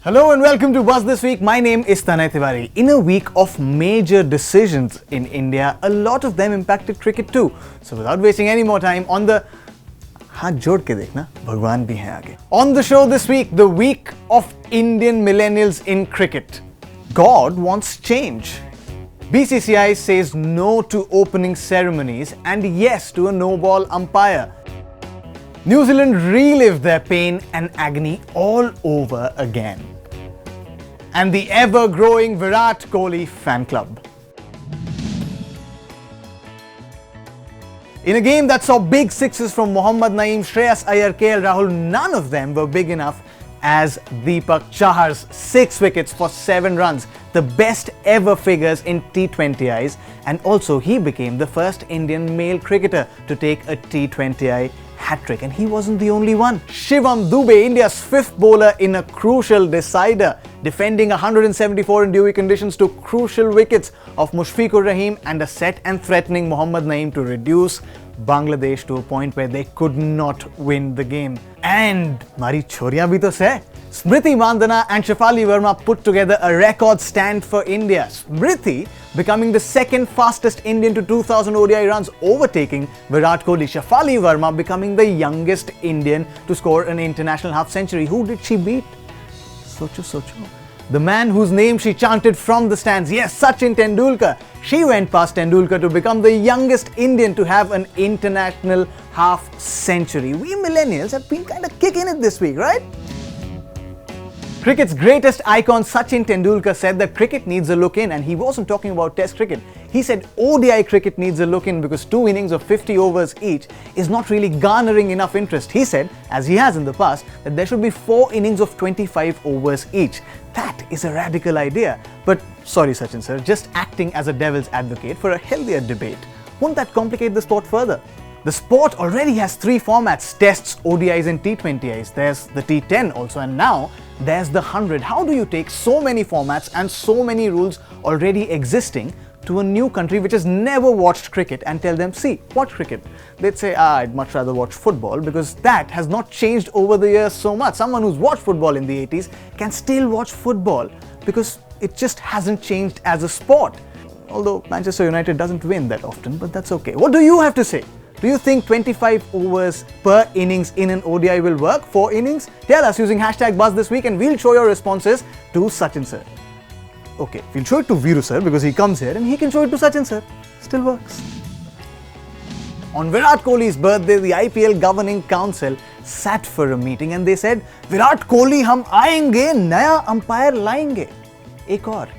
Hello and welcome to Buzz This Week. My name is Tanay Tiwari. In a week of major decisions in India, a lot of them impacted cricket too. So without wasting any more time, on the show this week, the week of Indian millennials in cricket. God wants change. BCCI says no to opening ceremonies and yes to a no-ball umpire. New Zealand relived their pain and agony all over again. And the ever-growing Virat Kohli fan club. In a game that saw big sixes from Mohammad Naeem, Shreyas Iyer, KL Rahul, none of them were big enough as Deepak Chahar's 6 wickets for 7 runs, the best ever figures in T20Is, and also he became the first Indian male cricketer to take a T20I hat-trick, and he wasn't the only one. Shivam Dube, India's 5th bowler in a crucial decider, defending 174 in dewy conditions, took crucial wickets of Mushfiqur Rahim and a set and threatening Mohammad Naeem to reduce Bangladesh to a point where they could not win the game. And Mari choriyan bhi to sahi. Smriti, Mandhana and Shafali Verma put together a record stand for India. Smriti becoming the second fastest Indian to 2000 ODI runs, overtaking Virat Kohli. Shafali Verma becoming the youngest Indian to score an international half century. Who did she beat? Socho. The man whose name she chanted from the stands. Yes, Sachin Tendulkar. She went past Tendulkar to become the youngest Indian to have an international half century. We millennials have been kind of kicking it this week, right? Cricket's greatest icon Sachin Tendulkar said that cricket needs a look in, and he wasn't talking about Test cricket. He said ODI cricket needs a look in because 2 innings of 50 overs each is not really garnering enough interest. He said, as he has in the past, that there should be 4 innings of 25 overs each. That is a radical idea. But sorry Sachin sir, just acting as a devil's advocate for a healthier debate. Won't that complicate the sport further? The sport already has 3 formats: Tests, ODIs and T20Is. There's the T10 also, and now there's the 100. How do you take so many formats and so many rules already existing to a new country which has never watched cricket and tell them, see, watch cricket? They'd say, I'd much rather watch football, because that has not changed over the years so much. Someone who's watched football in the 80s can still watch football because it just hasn't changed as a sport. Although Manchester United doesn't win that often, but that's okay. What do you have to say? Do you think 25 overs per innings in an ODI will work? 4 innings? Tell us using hashtag #BuzzThisWeek and we'll show your responses to Sachin sir. Okay, we'll show it to Viru sir because he comes here, and he can show it to Sachin sir. Still works. On Virat Kohli's birthday, the IPL Governing Council sat for a meeting and they said, Virat Kohli hum aayenge, naya umpire laenge.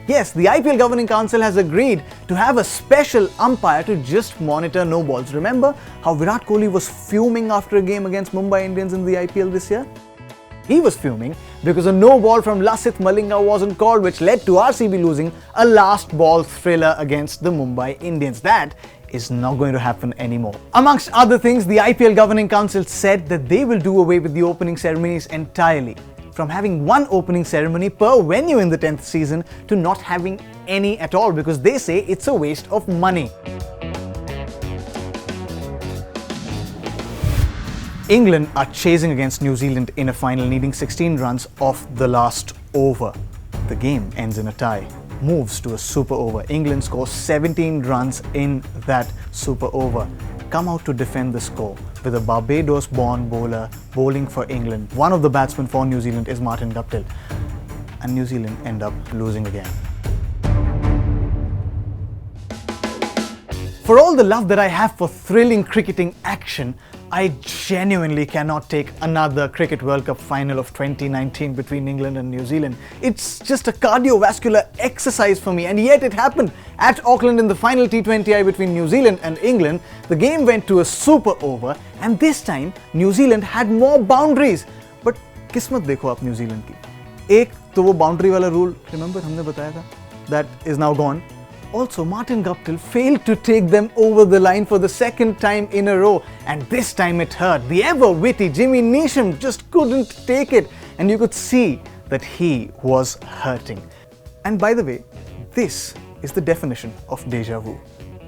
Yes, the IPL Governing Council has agreed to have a special umpire to just monitor no balls. Remember how Virat Kohli was fuming after a game against Mumbai Indians in the IPL this year? He was fuming because a no ball from Lasith Malinga wasn't called, which led to RCB losing a last ball thriller against the Mumbai Indians. That is not going to happen anymore. Amongst other things, the IPL Governing Council said that they will do away with the opening ceremonies entirely. From having 1 opening ceremony per venue in the 10th season to not having any at all, because they say it's a waste of money. England are chasing against New Zealand in a final, needing 16 runs off the last over. The game ends in a tie, moves to a super over. England scores 17 runs in that super over. Come out to defend the score with a Barbados-born bowler bowling for England. One of the batsmen for New Zealand is Martin Guptill, and New Zealand end up losing again. For all the love that I have for thrilling cricketing action, I genuinely cannot take another Cricket World Cup final of 2019 between England and New Zealand. It's just a cardiovascular exercise for me, and yet it happened at Auckland in the final T20I between New Zealand and England. The game went to a super over, and this time New Zealand had more boundaries. But किस्मत देखो आप New Zealand की. एक तो वो boundary वाला rule, remember हमने बताया था, that is now gone. Also, Martin Guptill failed to take them over the line for the 2nd time in a row, and this time it hurt. The ever-witty Jimmy Neesham just couldn't take it, and you could see that he was hurting. And by the way, this is the definition of deja vu.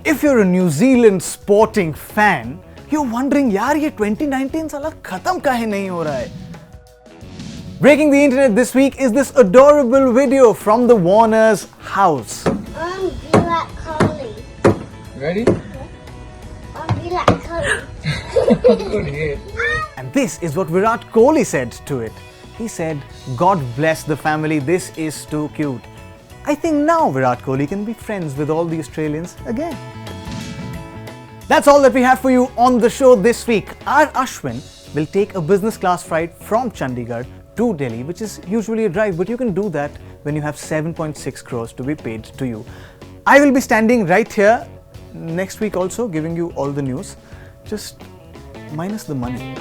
If you're a New Zealand sporting fan, you're wondering, yaar, ye 2019 साला खत्म काहे नहीं हो रहा है? Breaking the internet this week is this adorable video from the Warner's house. Virat Kohli. Ready? Virat Kohli. Good hit. And this is what Virat Kohli said to it. He said, "God bless the family, this is too cute." I think now Virat Kohli can be friends with all the Australians again. That's all that we have for you on the show this week. Our Ashwin will take a business class flight from Chandigarh to Delhi, which is usually a drive, but you can do that when you have 7.6 crores to be paid to you. I will be standing right here next week also, giving you all the news, just minus the money.